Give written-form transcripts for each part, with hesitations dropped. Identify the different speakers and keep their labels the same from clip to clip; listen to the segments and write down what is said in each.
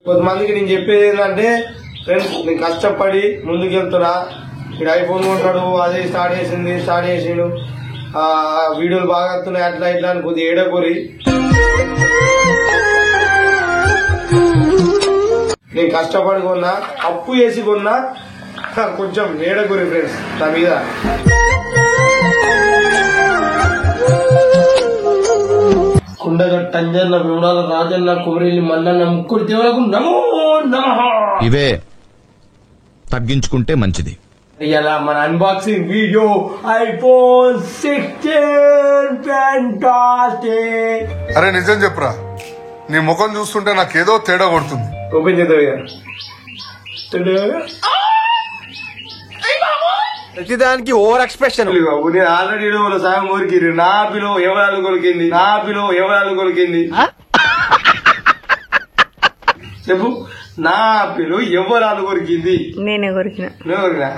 Speaker 1: కొంతమందికి నేను చెప్పేది ఏంటంటే ఫ్రెండ్స్, నేను కష్టపడి ముందుకెళ్తున్నా. ఇక్కడ ఐఫోన్ కొంటాడు, అదే స్టార్ట్ చేసిండు, వీడియోలు బాగా వస్తున్నాయి, అట్లా ఇట్లా అని కొద్దిగా ఏడకోరి. నేను కష్టపడి కొన్నా, అప్పు చేసి కొన్నా, కొంచెం ఏడకోరి ఫ్రెండ్స్ నా మీద. కుండగట్ట అంజన్న, విమలాల రాజన్న, కుమరేలి మల్లన్న, ముక్కుడు దేవులకు నమో నమః.
Speaker 2: ఇవే తగ్గించుకుంటే మంచిది.
Speaker 1: ఇలా మన అన్బాక్సింగ్ వీడియో ఐఫోన్ 16 ఫ్యాంటాస్టిక్.
Speaker 3: అరే నిజం చెప్పురా, నీ ముఖం చూస్తుంటే నాకేదో తేడా కొడుతుంది.
Speaker 1: ఓపెన్ చేద్దాం.
Speaker 4: ప్రతిదానికి ఓవర్ ఎక్స్ప్రెషన్.
Speaker 1: నేను ఆల్రెడీ సగం కొరికింది. నా పిలో ఎవరాలు కొరికింది చెప్పు. నా పిలో ఎవరాలు కొరికింది?
Speaker 5: నేనే కొరికిన.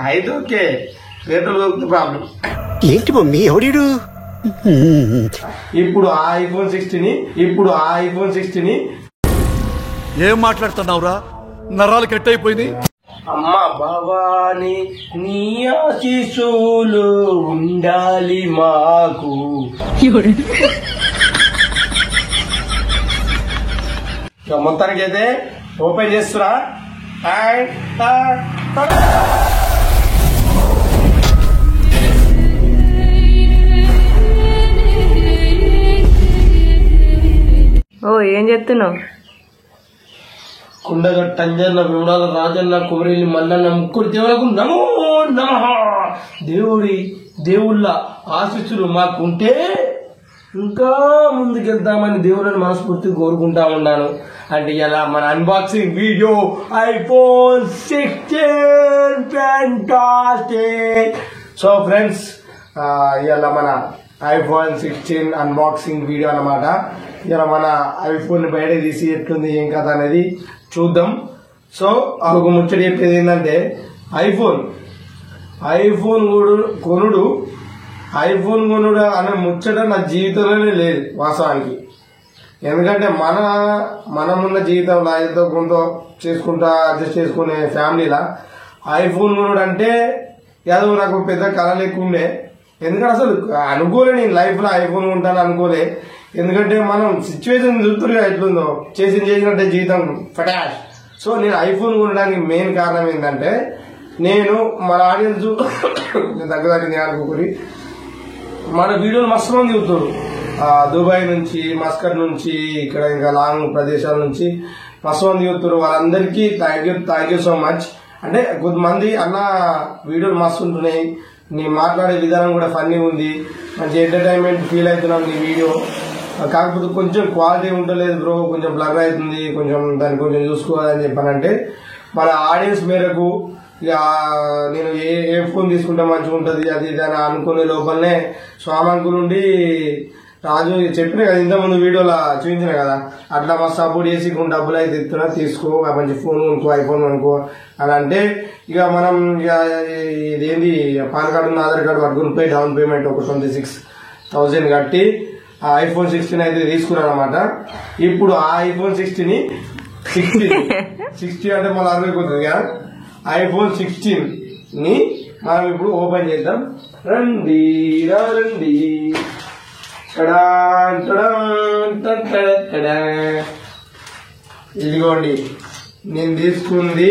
Speaker 1: అయితే ఓకే, రేట్లు దొరుకుతుంది ప్రాబ్లం
Speaker 4: ఏంటి మమ్మీ ఎవడీడు?
Speaker 1: ఇప్పుడు ఆ ఐఫోన్ 16
Speaker 6: ఏం మాట్లాడుతున్నావురా? నరాలు కట్ అయిపోయింది.
Speaker 1: అమ్మ భవాని నీ ఆశీస్సులు ఉండాలి మాకు. మొత్తానికి అయితే ఓపెన్ చేస్తున్నా.
Speaker 5: ఓ ఏం చెప్తున్నావు?
Speaker 1: కుండగట్ట అంజన్న, విమలాల రాజన్న, కుమరేలి మల్లన్న, ముక్కుడు దేవులకు నమో నమః. దేవుళ్ళ ఆశీస్సులు మాకుంటే ఇంకా ముందుకెళ్తామని దేవుళ్ళని మనస్ఫూర్తిగా కోరుకుంటా ఉన్నాను. అంటే ఇలా మన unboxing video iPhone 16 fantastic. So friends, ఇలా మన ఐఫోన్ 16 అన్బాక్సింగ్ వీడియో అన్నమాట. ఇలా మన ఐఫోన్ బయట తీసి ఎట్లుంది ఏం కథ అనేది చూద్దాం. సో ఒక ముచ్చట చెప్పేది ఏంటంటే, ఐఫోన్ కొనుడు అనే ముచ్చట నా జీవితంలోనే లేదు వాస్తవానికి. ఎందుకంటే మనమున్న జీవితంలో ఏదో కొంత చేసుకుంటా అడ్జస్ట్ చేసుకునే ఫ్యామిలీలా ఐఫోన్ కొనుడు అంటే ఏదో నాకు పెద్ద కళ లేకుండే. ఎందుకంటే అసలు అనుకోలే, నేను లైఫ్ లో ఐఫోన్ ఉంటాను అనుకోలే. ఎందుకంటే మనం సిచ్యువేషన్ చూస్తున్నా ఎట్లుందో, చేసినట్టే జీవితం ఫటాష్. సో నేను ఐఫోన్ కొనడానికి మెయిన్ కారణం ఏంటంటే, నేను మన ఆడియన్స్ దగ్గర అనుకోకూరి మన వీడియోలు మస్తు మంది చూస్తారు. దుబాయ్ నుంచి, మస్కట్ నుంచి, ఇక్కడ ఇంకా లాంగ్ ప్రదేశాల నుంచి మస్తు మంది చూస్తారు. వాళ్ళందరికీ థ్యాంక్ యూ సో మచ్. అంటే కొంతమంది అన్న వీడియోలు మస్తు ఉంటున్నాయి, నీ మాట్లాడే విధానం కూడా ఫన్నీ ఉంది, మంచి ఎంటర్టైన్మెంట్ ఫీల్ అవుతున్నాం నీ వీడియో. కాకపోతే కొంచెం క్వాలిటీ ఉండలేదు బ్రో, కొంచెం బ్లర్ అవుతుంది, కొంచెం దాన్ని కొంచెం చూసుకోవాలని చెప్పానంటే మన ఆడియన్స్ మేరకు ఇక నేను ఏ ఫోన్ తీసుకుంటే మంచిగా ఉంటుంది అది ఇది అని అనుకునే లోపలనే స్వామంకులు ఉండి రాజు చెప్పిన కదా ఇంతకుముందు వీడియోలో చూపించిన కదా, అట్లా మస్తు సపోర్ట్ చేసి కొన్ని డబ్బులు అయితే ఇస్తున్నా, తీసుకో మంచి ఫోన్ కొనుక్కో, ఐఫోన్ కొనుక్కో అని అంటే ఇక మనం ఇక ఇదేంది పాన్ కార్డు ఉన్న ఆధార్ కార్డు పట్టుకుని పోయి డౌన్ పేమెంట్ ఒక 26,000 కట్టి ఆ ఐఫోన్ 16 అయితే తీసుకున్నాను అనమాట. ఇప్పుడు ఆ ఐఫోన్ 60 అంటే మళ్ళీ 60 పోతుంది కదా. ఐఫోన్ 16 ని మనం ఇప్పుడు ఓపెన్ చేద్దాం. రండి. ఇదిగోండి, నేను తీసుకుంది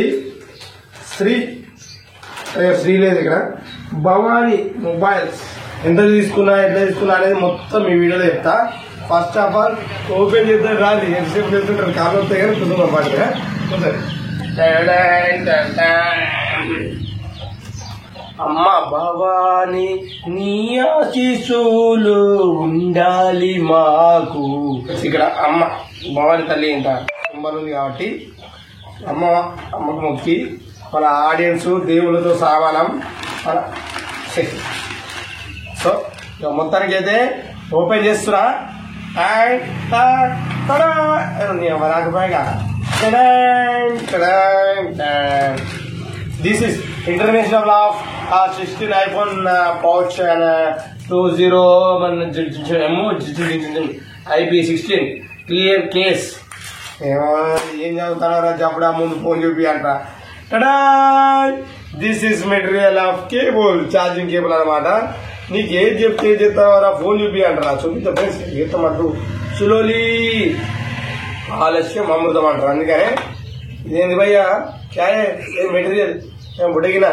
Speaker 1: శ్రీ లేదు ఇక్కడ, భవానీ మొబైల్స్. ఎంత తీసుకున్నా ఎట్లా తీసుకున్నా అనేది మొత్తం ఈ వీడియోలో చెప్తా. ఫస్ట్ ఆఫ్ ఆల్ ఓపెన్ చేద్దాం. రాదు ఎంతసేపు చేస్తుంటారు కాలు వస్తాయి కానీ కుటుంబం పాటుగా. అమ్మ భవాని నీ ఆశీస్సులు ఉండాలి మాకు. ఇక్కడ అమ్మ భవాని తల్లి ఇంత సింబల్ ఉంది కాబట్టి అమ్మకు మొక్కి మన ఆడియన్స్ దేవులతో సమానం. సో మొత్తానికి అయితే ఓపెన్ చేస్తున్నా. నాకు పైగా this is international of 16 iPhone pouch and 20 IP16 clear case. ఏమో ఏం చదువుతానో చెప్పడా ముందు ఫోన్ చూపి అంట. Ta-da, this is material of cable, charging cable అనమాట. నీకు ఏది చెప్తే ఏది చెప్తావరా ఫోన్ చూపి అంటారా. చూపిస్తా ఫ్రెండ్స్, గీతమంటూ సులోలి ఆలస్యం అమృతం అంటారు. అందుకనే ఇదేంది భయ్యా క్యాయే మెటీరియల్ మేము బుడగిన.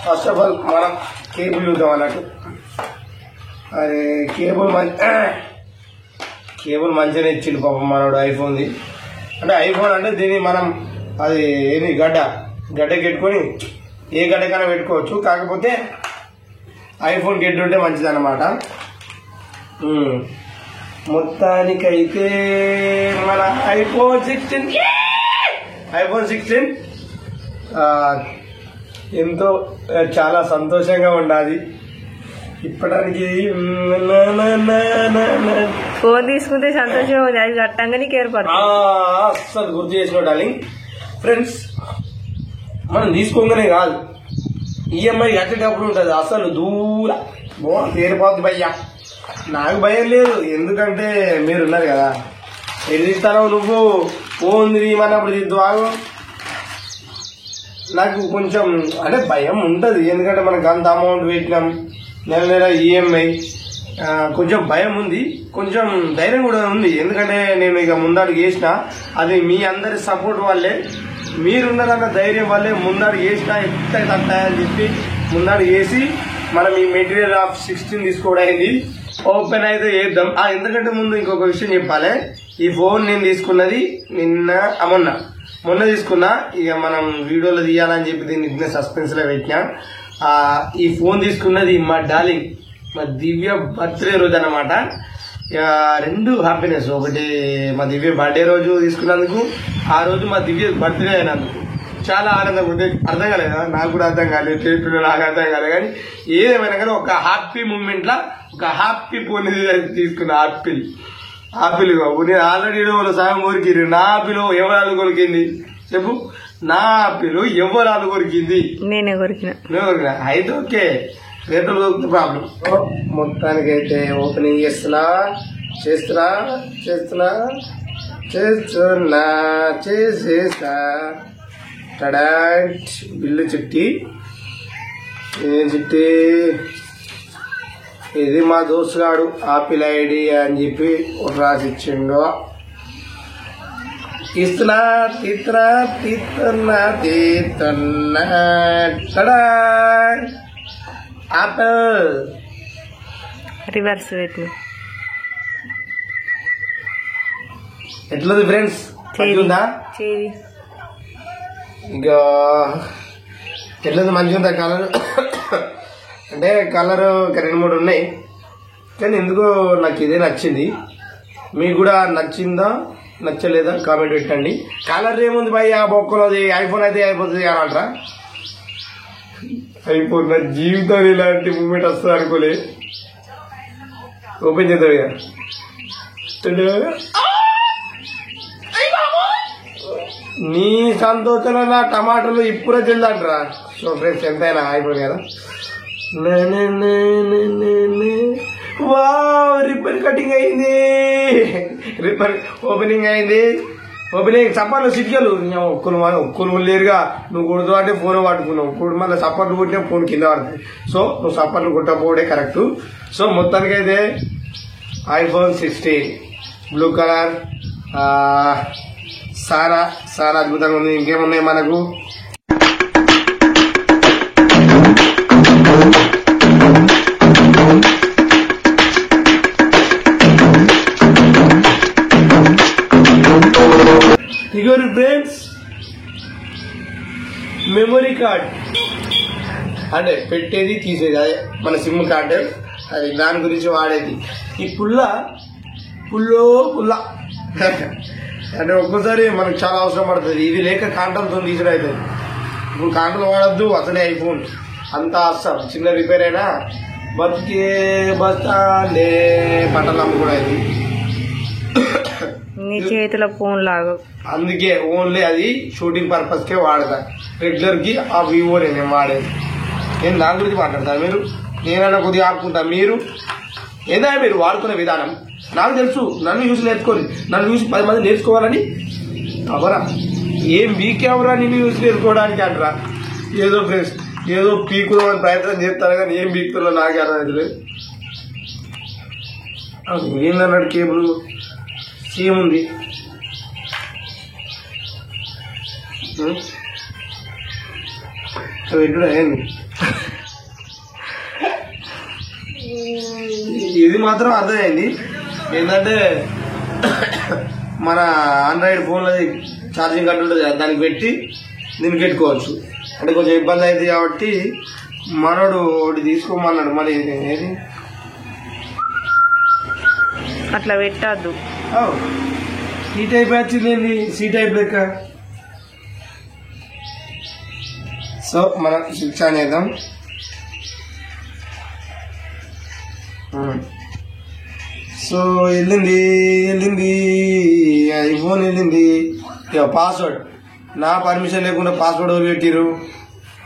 Speaker 1: ఫస్ట్ ఆఫ్ ఆల్ మనం కేబుల్ చూద్దాం అన్నట్టు. అరే కేబుల్ మంచిగానే ఇచ్చిండు పాపం మనోడు ఐఫోన్ది. అంటే ఐఫోన్ అంటే దీన్ని మనం అది ఏది గడ్డకి పెట్టుకొని ఏ గడ్డకైనా పెట్టుకోవచ్చు. కాకపోతే ఐఫోన్ గెడ్ ఉంటే మంచిది అన్నమాట. మొత్తానికైతే మన ఐఫోన్ 16 ఎంతో చాలా సంతోషంగా ఉండాలి ఇప్పటికి.
Speaker 5: ఫోన్ తీసుకుంటే సంతోషం ఉంది, అది కట్టంగానే ఏర్పడుతుంది.
Speaker 1: అస్సలు గుర్తు చేసిన డార్లింగ్. ఫ్రెండ్స్, మనం తీసుకోగానే కాదు, ఈఎంఐ కట్టేటప్పుడు ఉంటుంది అసలు దూరం ఏరిపోద్ది భయ్యా. నాకు భయం లేదు, ఎందుకంటే మీరున్నారు కదా. ఎది ఇస్తానో నువ్వు ఫోన్ తీయమన్నప్పుడు తీద్దావు. నాకు కొంచెం అంటే భయం ఉంటుంది, ఎందుకంటే మనకు అంత అమౌంట్ పెట్టినాం, నెల ఈఎంఐ, కొంచెం భయం ఉంది, కొంచెం ధైర్యం కూడా ఉంది. ఎందుకంటే నేను ఇక ముందడుగు వేసిన, అది మీ అందరి సపోర్ట్ వల్లే, మీరున్నారన్న ధైర్యం వల్లే ముందడుగు వేసిన. ఎంత తట్టాయని చెప్పి ముందడుగు వేసి మనం ఈ మెటీరియల్ ఆఫ్ 16 తీసుకోవడానికి ఓపెన్ అయితే చేద్దాం. ఎందుకంటే ముందు ఇంకొక విషయం చెప్పాలి. ఈ ఫోన్ నేను తీసుకున్నది మొన్న తీసుకున్నా. ఇక మనం వీడియోలో తీయాలని చెప్పి దీన్ని ఇట్లా సస్పెన్స్ లో పెట్టినా. ఈ ఫోన్ తీసుకున్నది మా డార్లింగ్, మా దివ్య బర్త్డే రోజు అన్నమాట. రెండు హ్యాపీనెస్, ఒకటి మా దివ్య బర్త్డే రోజు తీసుకున్నందుకు, ఆ రోజు మా దివ్య బర్త్డే అయినందుకు చాలా ఆనందంగా ఉంది. అర్థం కాలేదు, నాకు కూడా అర్థం కాలేదు, చెప్పిన నాకు అర్థం కాలేదు. కానీ ఏదేమైనా కానీ ఒక హ్యాపీ మూమెంట్ లా ఒక హ్యాపీ ఫోన్ తీసుకున్న. ఆపిల్ నేను ఆల్రెడీ సగం కొరికింది. నా ఆపిల్ ఎవరాలు కొరికింది చెప్పు, నా ఆపిల్ ఎవరాలు కొరికింది?
Speaker 5: నేనే కొరికిన.
Speaker 1: అయితే ఓకే, రేట్లు దొరుకుతుంది ప్రాబ్లం. మొత్తానికైతే ఓపెనింగ్ చేసేస్తా. టడాంట్ బిల్లు చిట్టి. ఏం చిట్టి ఇది? మా దోస్తుగాడు ఆపిల్ ఐడి అని చెప్పి ఒక రాసి ఇచ్చిండు. తీస్తున్నా ఆపిల్
Speaker 5: రివర్స్ పెట్టి
Speaker 1: ఎట్లుంది ఫ్రెండ్స్? మంచిగుందా? ఇంకా ఎట్లుంది? మంచిగుందా కలర్? అంటే కలర్ 2-3 ఉన్నాయి, కానీ ఎందుకో నాకు ఇదే నచ్చింది. మీకు కూడా నచ్చిందా నచ్చలేదా కామెంట్ పెట్టండి. కలర్ ఏముంది భయ్, ఆ బొక్కలోది ఐఫోన్ అయితే అయిపోతుంది అని అంటారా? ఐఫోన్ నా జీవితం ఇలాంటి మూమెంట్ వస్తుంది అనుకోలే. ఓపెన్ చేద్దాం ఇక. నీ సంతోషంలో నా టమాటాలు ఇప్పుడే తిందంటరా. సో ఫ్రెండ్స్, ఎంతైనా ఐఫోన్ కదా. రిబ్బన్ కటింగ్ అయింది, రిబ్బన్ ఓపెనింగ్ అయింది. ఓపెనింగ్ చప్పట్లు సిటికలు ఒక్కరు లేరుగా. నువ్వు కొడుతూ అంటే ఫోన్ పట్టుకున్నావు, ఇప్పుడు మళ్ళీ చప్పట్లు కొట్టినా ఫోన్ కింద పడుతుంది. సో నువ్వు చప్పట్లు కొట్టకపోవడే కరెక్ట్. సో మొత్తానికైతే ఐఫోన్ 16 బ్లూ కలర్ చాలా అద్భుతంగా ఉంది. ఇంకేమున్నాయి మనకు? ఇగోరు ఫ్రెండ్స్, మెమొరీ కార్డ్ అంటే పెట్టేది తీసేది, అదే మన సిమ్ కార్డు, అది దాని గురించి వాడేది. ఈ పుల్ల అంటే ఒక్కోసారి మనకు చాలా అవసరం పడుతుంది. ఇది లేక కాంటంతో తీసుడు అవుతుంది. ఇప్పుడు కాంటలు వాడద్దు అసలే ఐఫోన్ అంతా వస్తాం. చిన్న రిపేర్ అయినా బతికే బస్తాలే బట్టలు అమ్ముకోవడం అయింది.
Speaker 5: నీ చేతిలో ఫోన్ లాగా,
Speaker 1: అందుకే ఓన్లీ అది షూటింగ్ పర్పస్ కే వాడతా. రెగ్యులర్ కి ఆ వివో నేను వాడేది. నేను దాని గురించి మాట్లాడతాను. మీరు నేనైనా కొద్దిగా ఆపుకుంటా, మీరు ఏదా మీరు వాడుకునే విధానం నాకు తెలుసు. నన్ను చూసి నేర్చుకోరు, నన్ను చూసి 10 మంది నేర్చుకోవాలని అవరా. ఏం వీకెవరా నిన్ను చూసి నేర్చుకోవడానికి అంటరా. ఏదో ఫ్రెండ్స్ ఏదో పీకుదామని ప్రయత్నం చేస్తాను కానీ ఏం పీకుతుందో నాకే అర్థం ఏందన్నాడు. కేబుల్ సేమ్ ఉంది. ఏంటి ఇది మాత్రం అర్థమైంది. ఏంటంటే మన ఆండ్రాయిడ్ ఫోన్లో ఛార్జింగ్ కట్టు ఉంటుంది కదా, దానికి పెట్టి దీనికి పెట్టుకోవచ్చు. అంటే కొంచెం ఇబ్బంది అవుతుంది కాబట్టి మనోడు ఒకటి తీసుకోమన్నాడు. మరి ఏది
Speaker 5: అట్లా పెట్టద్దు.
Speaker 1: ఈ టైప్ వచ్చింది, సి టైప్ లెక్క. సో మనం స్విచ్ ఆన్ చేద్దాం. సో వెళ్ళింది ఐఫోన్ వెళ్ళింది. ఇక పాస్వర్డ్ నా పర్మిషన్ లేకుండా పాస్వర్డ్ ఎవరు పెట్టిరు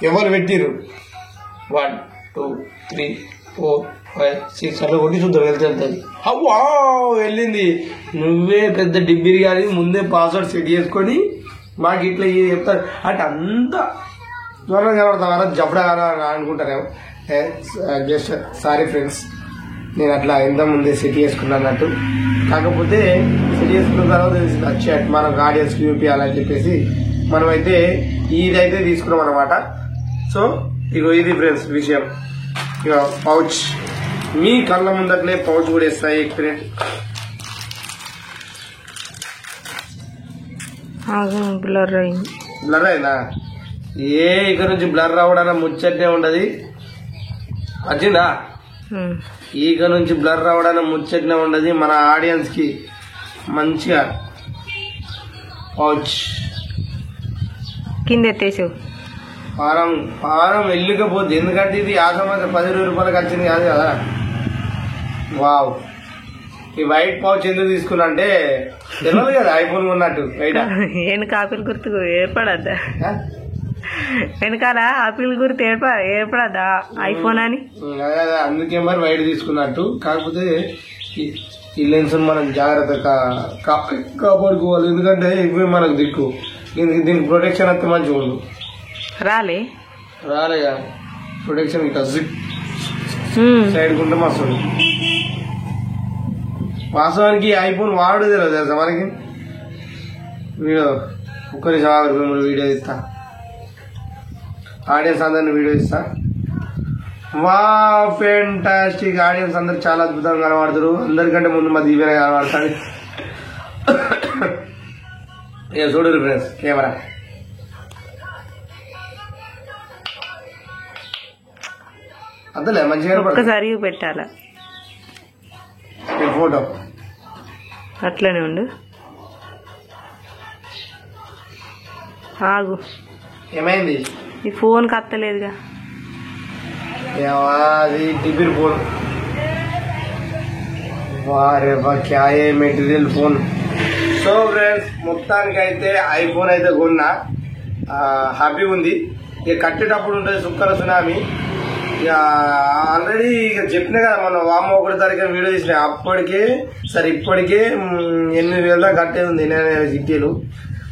Speaker 1: 1 2 3 4 5 6 అట్లా కొట్టి చూద్దాం వెళ్తుంది. అవ్వా వెళ్ళింది. నువ్వే పెద్ద డిబ్బిరి కానీ ముందే పాస్వర్డ్ సెట్ చేసుకొని మాకు ఇట్లా చెప్తారు అంటే అంతా త్వరగా కనబడతాం జబ్బడా అనుకుంటారేమో. జస్ట్ సారీ ఫ్రెండ్స్, నేను అట్లా ఇంత ముందే సెట్ చేసుకున్నాను అన్నట్టు. కాకపోతే సెట్ చేసుకున్న తర్వాత తెలిసింది వచ్చేట్ మనకు ఆడియన్స్కి చూపించాలని చెప్పేసి మనమైతే ఇదైతే తీసుకున్నాం అనమాట. సో ఇగో ఇది ఫ్రెండ్స్ విషయం. ఇక పౌచ్ మీ కళ్ళ ముందట్లే పౌచ్ కూడా ఇస్తాయి. ఎక్స్పీరియన్స్
Speaker 5: బ్లర్ అయింది.
Speaker 1: బ్లర్ అయిందా? ఇక్కడ నుంచి బ్లర్ రావడానికి ముచ్చట్నే ఉండదు. వచ్చిందా? ఈగ నుంచి బ్లర్ రావడానికి ముచ్చట్నే ఉండదు. మన ఆడియన్స్ కి మంచిగా పౌచ్
Speaker 5: కింద ఎత్తేసావు.
Speaker 1: పారం వెళ్ళకపోద్ది. ఎందుకంటే ఇది ఆసమాసం 10-20 రూపాయలకు వచ్చింది కాదు కదా. వావ్, ఈ వైట్ పౌచ్ ఎందుకు తీసుకున్నా అంటే తెలియదు కదా ఐఫోన్ ఉన్నట్టు. బయట
Speaker 5: వెనక ఆపిల్ గుర్తు ఏర్పడద్దా? వెనకాల ఆపిల్ గుర్తు ఏర్పడద్దా ఐఫోన్ అని?
Speaker 1: అందుకే మరి వైట్ తీసుకున్నట్టు. కాకపోతే ఈ లెన్స్ మనం జాగ్రత్తగా కాపాడుకోవాలి. ఎందుకంటే ఇవే మనకు దిక్కు. దీనికి ప్రొటెక్షన్ అయితే మంచిగా ఉండు. రాలేగా ప్రొటెక్షన్ ఇంకా సైడ్ కుంటే మస్తు. వాస్తవానికి ఐఫోన్ వాడు తెలియదు తెలుసా మనకి. వీడియో ఒక్కరి వీడియో ఇస్తా, ఆడియన్స్ అందరిని వీడియో ఇస్తా. వా ఫెంటాస్టిక్. ఆడియన్స్ అందరు చాలా అద్భుతంగా కనబడతారు. అందరికంటే ముందు మా దీవెన కనబడతాడు. ఇక చూడరు ఫ్రెండ్స్ కెమెరా. అద్దలే మంచిగా
Speaker 5: ఒక్కసారి పెట్టాల
Speaker 1: ఫోటో
Speaker 5: అట్లనే ఉండు. ఆగు,
Speaker 1: ఏమైంది?
Speaker 5: ఈ ఫోన్ కత్తలేదుగా.
Speaker 1: అది టిబిర్ ఫోన్. వారే వా క్యా ఏ మెటీరియల్ ఫోన్. సో ఫ్రెండ్స్ మొత్తానికి అయితే ఐఫోన్ అయితే కొన్నా. హ్యాపీ ఉంది. ఇక కట్టేటప్పుడు ఉంటుంది సుక్కల సునామీ. ఇక ఆల్రెడీ ఇక చెప్పినా కదా మనం వామ 1 తారీఖున వీడియో తీసిన. అప్పటికే సరే ఇప్పటికే 8,000 దాకా కట్టేది ఉంది. నేను చిట్టీలు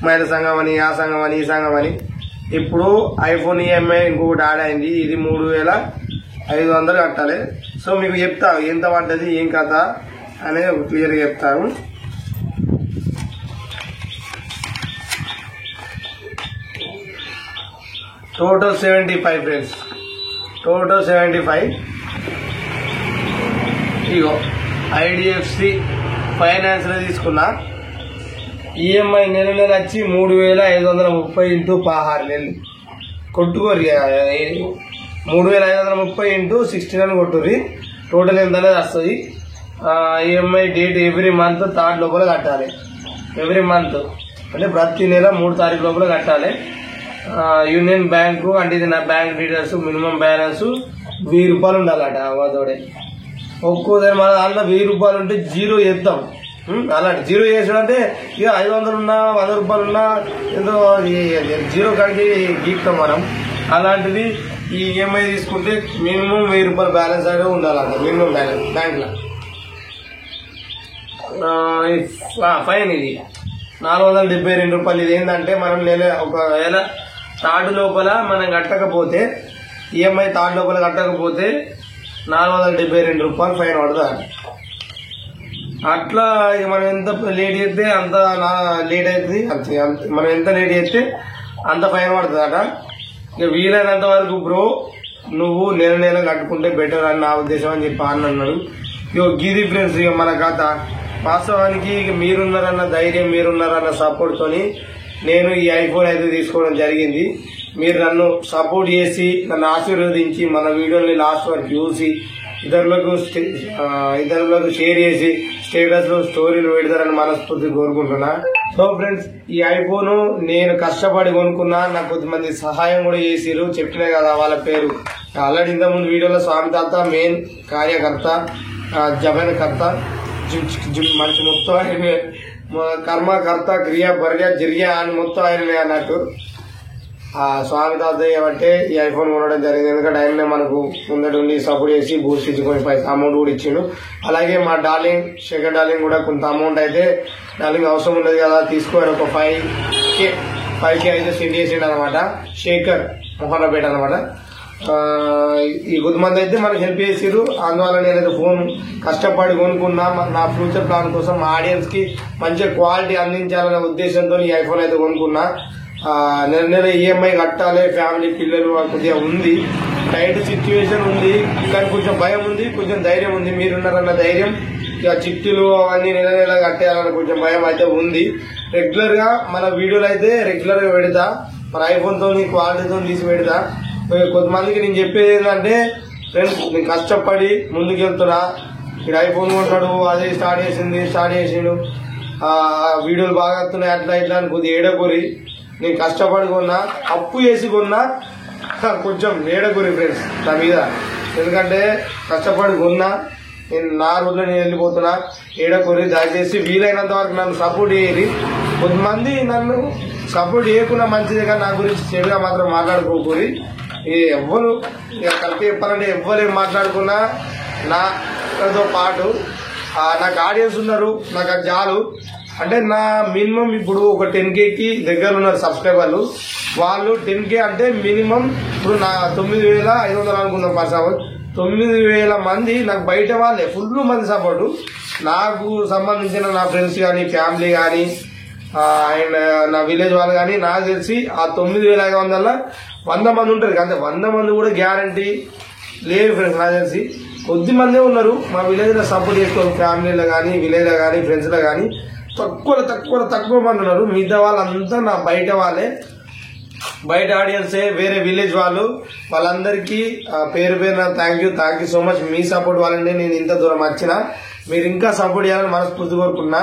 Speaker 1: మహిళ సంఘం అని, ఆ సంఘం అని, ఈ సంఘం అని. ఇప్పుడు ఐఫోన్ ఈఎంఐ ఇంకొకటి యాడ్ అయింది. ఇది 3,500 కట్టాలి. సో మీకు చెప్తా ఎంత పడ్డది ఏం కథ అనేది క్లియర్గా చెప్తాను. Total 75 friends, total 75. ఇగో ఐడిఎఫ్సి ఫైనాన్స్ లో తీసుకున్నా. ఈఎంఐ నెల వచ్చి 3,530 ఇంటూ 16 నెలలు కొట్టుకోరు. 3,530 ఇంటూ 16 కొట్టుర్రి. టోటల్ ఎంత అనేది వస్తుంది. EMI date every month 3rd లోపల కట్టాలి. ఎవ్రీ మంత్ అంటే ప్రతి నెల 3 తారీఖు లోపల కట్టాలి. యూనియన్ బ్యాంకు అంటే ఇది నా బ్యాంక్ డీటెయిల్స్. మినిమం బ్యాలెన్స్ 1000 రూపాయలు ఉండాలట. అవ్వదోడే ఒక్కోసారి మన దాంట్లో 1000 రూపాయలు ఉంటే జీరో చేస్తాం. అలాంటి జీరో చేసాడు అంటే ఇక 500 ఉన్నా 100 రూపాయలు ఉన్నా ఏదో జీరో కాడికి గీక్తాం మనం. అలాంటిది ఈ ఈఎంఐ తీసుకుంటే మినిమం 1000 రూపాయల బ్యాలెన్స్ అనేది ఉండాలంట. మినిమం బ్యాలెన్స్ బ్యాంక్ లో ఫైన్ ఇది 472 రూపాయలు. ఇది ఏంటంటే మనం ఒకవేళ థర్డ్ లోపల మనం కట్టకపోతే ఈఎంఐ థర్డ్ లోపల కట్టకపోతే 472 రూపాయలు ఫైన్ పడుతుంది. అట్లా ఇక మనం ఎంత లేట్ చేస్తే అంత లేట్ అవుతుంది, మనం ఎంత లేట్ చేస్తే అంత ఫైన్ పడుతుంది అట. ఇక వీలైనంత వరకు బ్రో నువ్వు నెల కట్టుకుంటే బెటర్ అని నా ఉద్దేశం అని చెప్పి అన్నాడు. ఇక గిది ఫ్రెండ్స్ ఇక మన కథ. వాస్తవానికి ఇక మీరున్నారన్న ధైర్యం, మీరున్నారన్న సపోర్ట్ తోని నేను ఈ ఐఫోన్ అయితే తీసుకోవడం జరిగింది. మీరు నన్ను సపోర్ట్ చేసి నన్ను ఆశీర్వదించి మన వీడియోని లాస్ట్ వరకు చూసి ఇతరులకు షేర్ చేసి స్టేటస్ లో స్టోరీలు పెడతారని మనస్ఫూర్తి కోరుకుంటున్నా. సో ఫ్రెండ్స్ ఈ ఐఫోన్ నేను కష్టపడి కొనుక్కున్నా, నాకు కొద్దిమంది సహాయం కూడా చేసిరు, చెప్పినా కదా వాళ్ళ పేరు. ఆల్రెడీ ఇంతకుముందు వీడియోలో స్వామి తాత మెయిన్ కార్యకర్త, జగన్కర్త, మనిషి మొత్తం ఆయన కర్మకర్త, క్రియ బర్య జరియ అని మొత్తం ఆయననే అన్నట్టు. ఆ స్వామి తాత ఏమంటే ఈ ఐఫోన్ కొనడం జరిగింది. ఎందుకంటే ఆయననే మనకు ముందటి ఉండి సపోర్ట్ చేసి బూస్ట్ ఇచ్చుకొని పైసా అమౌంట్ కూడా ఇచ్చిండు. అలాగే మా డార్లింగ్ శేఖర్ డార్లింగ్ కూడా కొంత అమౌంట్ అయితే డార్లింగ్ అవసరం ఉండదు కదా తీసుకోవాలి, ఒక 5K అయితే సెండ్ చేసిండు అనమాట. శేఖర్ మొహన్నపేట అనమాట. ఈ కొద్దిమంది అయితే మనకు హెల్ప్ చేసిరు. అందువల్ల నేనైతే ఫోన్ కష్టపడి కొనుక్కున్నా. నా ఫ్యూచర్ ప్లాన్ కోసం మా ఆడియన్స్ కి మంచి క్వాలిటీ అందించాలనే ఉద్దేశంతో ఈ ఐఫోన్ అయితే కొనుక్కున్నా. నెల ఈఎంఐ కట్టాలి, ఫ్యామిలీ పిల్లలు కొద్దిగా ఉంది, టైట్ సిచ్యువేషన్ ఉంది, కానీ కొంచెం భయం ఉంది, కొంచెం ధైర్యం ఉంది. మీరున్నారన్న ధైర్యం, ఇక చిట్టులు అవన్నీ నెల కట్టేయాలన్న కొంచెం భయం అయితే ఉంది. రెగ్యులర్ గా మన వీడియోలు అయితే రెగ్యులర్ గా పెడతా, మన ఐఫోన్ తో క్వాలిటీతో తీసి పెడతా. కొంతమందికి నేను చెప్పేది ఏంటంటే ఫ్రెండ్స్, నేను కష్టపడి ముందుకు వెళ్తున్నా. ఇక్కడ ఐఫోన్ కొంటాడు, అదే స్టార్ట్ చేసిండు, వీడియోలు బాగా వస్తున్నాయి, అట్లా ఇట్లా అని కొద్దిగా ఏడకూరి. నేను కష్టపడి కొన్నా, అప్పు చేసి కొన్నా, కొంచెం ఏడకూరి ఫ్రెండ్స్ నా మీద. ఎందుకంటే కష్టపడి కొన్నా, నేను నా రోజులో నేను వెళ్ళిపోతున్నా. ఏడకూరి దయచేసి వీలైనంత వరకు నన్ను సపోర్ట్ చేయరు. కొంతమంది నన్ను సపోర్ట్ చేయకుండా మంచిదే, కానీ నా గురించి చెడుగా మాత్రం మాట్లాడుకోకూరి. ఎవ్వరు కరెక్ట్ చెప్పాలంటే ఎవ్వరు ఏం మాట్లాడుకున్నా నాతో పాటు నాకు ఆడియన్స్ ఉన్నారు, నాకు అది చాలు. అంటే నా మినిమం ఇప్పుడు ఒక 10Kకి దగ్గర ఉన్నారు సబ్స్క్రైబర్లు. వాళ్ళు 10K అంటే మినిమం ఇప్పుడు నా 9,500 అనుకుందాం పర్ సపోర్ట్. 9,000 మంది నాకు బయట వాళ్ళే ఫుల్ మంది సపోర్టు. నాకు సంబంధించిన నా ఫ్రెండ్స్ కానీ, ఫ్యామిలీ కానీ, అండ్ నా విలేజ్ వాళ్ళు కానీ, నాకు తెలిసి ఆ 9,500 100 మంది ఉంటారు. అంటే 100 మంది కూడా గ్యారంటీ లేదు ఫ్రెండ్స్. నాకు తెలిసి కొద్ది మందే ఉన్నారు మా విలేజ్ లో సపోర్ట్ చేసుకోవాలి. ఫ్యామిలీలో కానీ, విలేజ్ లో కానీ, ఫ్రెండ్స్ లో కానీ తక్కువ మంది ఉన్నారు. మిగతా వాళ్ళంతా నా బయట వాళ్ళే, బయట ఆడియన్సే, వేరే విలేజ్ వాళ్ళందరికీ పేరు thank you so much. Me support వాళ్ళని నేను ఇంత దూరం వచ్చినా మీరు ఇంకా సపోర్ట్ చేయాలని మనస్ఫూర్తి కోరుకున్నా.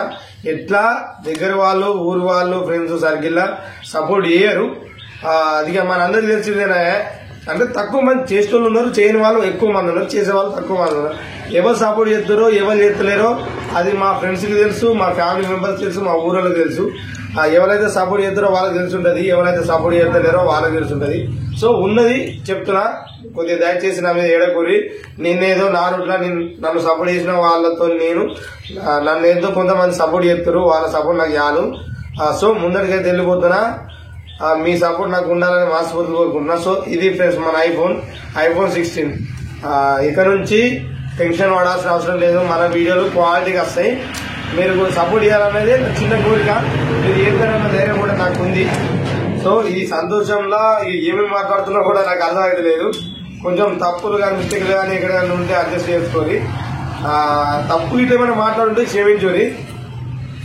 Speaker 1: ఎట్లా దగ్గర వాళ్ళు, ఊరు వాళ్ళు, ఫ్రెండ్స్ సర్కిల్ సపోర్ట్ చేయరు. అది మనందరికి తెలిసిందేనా. అంటే తక్కువ మంది చేసేవాళ్ళు ఉన్నారు, చేయని వాళ్ళు ఎక్కువ మంది ఉన్నారు, చేసేవాళ్ళు తక్కువ మంది ఉన్నారు. ఎవరు సపోర్ట్ చేస్తారో ఎవరు చేస్తలేరో అది మా ఫ్రెండ్స్ కి తెలుసు, మా ఫ్యామిలీ మెంబర్స్ తెలుసు, మా ఊళ్ళకి తెలుసు. ఎవరైతే సపోర్ట్ చేస్తారో వాళ్ళకి తెలుసుంటది, ఎవరైతే సపోర్ట్ చేస్తలేరో వాళ్ళకి తెలుసుంటది. సో ఉన్నది చెప్తున్నా, కొద్దిగా దయచేసి నా మీద ఏడకూరి. నేనేదో నా రూట్లో నన్ను సపోర్ట్ చేసిన వాళ్ళతో నన్ను ఏదో కొంతమంది సపోర్ట్ చేస్తారు, వాళ్ళ సపోర్ట్ నాకు చాలు. సో ముందరికైతే వెళ్ళిపోతున్నా. మీ సపోర్ట్ నాకు ఉండాలని మనస్ఫూర్తి కోరుకుంటున్నా. సో ఇది ఫ్రెండ్స్ మన ఐఫోన్ 16. ఇక నుంచి టెన్షన్ పడాల్సిన అవసరం లేదు, మన వీడియోలు క్వాలిటీగా వస్తాయి. మీరు సపోర్ట్ చేయాలనేది చిన్న కోరిక, మీరు ఏదైనా ధైర్యం కూడా నాకు ఉంది. సో ఈ సంతోషంలో ఏమేమి మాట్లాడుతున్నా కూడా నాకు అర్థమైతే లేదు. కొంచెం తప్పులు కానీ, మిస్టేక్లు కానీ ఎక్కడైనా ఉంటే అడ్జస్ట్ చేసుకొని, తప్పు ఇట్లా ఏమైనా మాట్లాడుంటే క్షమించుని.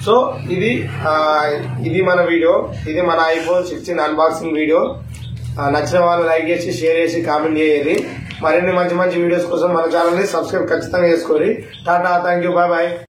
Speaker 1: సో ఇది మన వీడియో, ఇది మన ఐఫోన్ 16 అన్బాక్సింగ్ వీడియో. నచ్చిన వాళ్ళు లైక్ చేసి, షేర్ చేసి, కామెంట్ చేయాలి. మరిన్ని మంచి వీడియోస్ కోసం మన ఛానల్ ని సబ్స్క్రైబ్ ఖచ్చితంగా చేసుకోండి. Tata, thank you, bye bye.